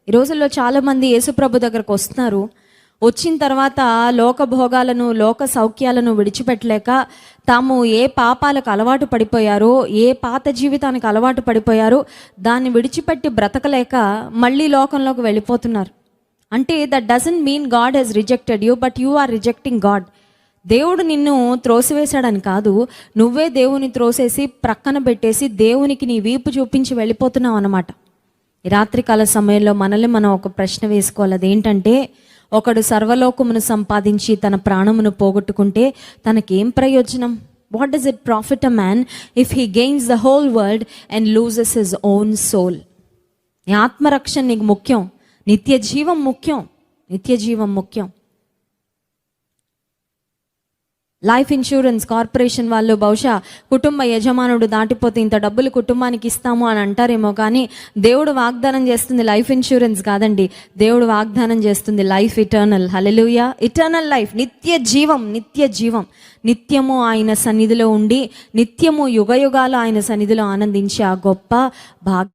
ఈ రోజుల్లో చాలామంది యేసుప్రభు దగ్గరకు వస్తున్నారు. వచ్చిన తర్వాత లోక భోగాలను, లోక సౌఖ్యాలను విడిచిపెట్టలేక తాము ఏ పాపాలకు అలవాటు పడిపోయారో, ఏ పాత జీవితానికి అలవాటు పడిపోయారో దాన్ని విడిచిపెట్టి బ్రతకలేక మళ్ళీ లోకంలోకి వెళ్ళిపోతున్నారు. అంటే that doesn't mean God has rejected you, but you are rejecting God. దేవుడు నిన్ను త్రోసివేశాడని కాదు, నువ్వే దేవుని త్రోసేసి ప్రక్కన పెట్టేసి దేవునికి నీ వీపు చూపించి వెళ్ళిపోతున్నావు అన్నమాట. ఈ రాత్రికాల సమయంలో మనల్ని మనం ఒక ప్రశ్న వేసుకోవాలి. అదేంటంటే, ఒకడు సర్వలోకమును సంపాదించి తన ప్రాణమును పోగొట్టుకుంటే తనకేం ప్రయోజనం? What does it profit a man if he gains the whole world and loses his own soul? నీ ఆత్మరక్షణ నీకు ముఖ్యం, నిత్య జీవం ముఖ్యం, నిత్య జీవం ముఖ్యం. లైఫ్ ఇన్సూరెన్స్ కార్పొరేషన్ వాళ్ళు బహుశా కుటుంబ యజమానుడు దాటిపోతే ఇంత డబ్బులు కుటుంబానికి ఇస్తాము అని అంటారేమో, కానీ దేవుడు వాగ్దానం చేస్తుంది లైఫ్ ఇన్సూరెన్స్ కాదండి. దేవుడు వాగ్దానం చేస్తుంది లైఫ్ ఇటర్నల్. హల్లెలూయా. ఇటర్నల్ లైఫ్, నిత్య జీవం. నిత్య జీవం, నిత్యము ఆయన సన్నిధిలో ఉండి నిత్యము యుగయుగాలు ఆయన సన్నిధిలో ఆనందించే ఆ గొప్ప భాగ్యం.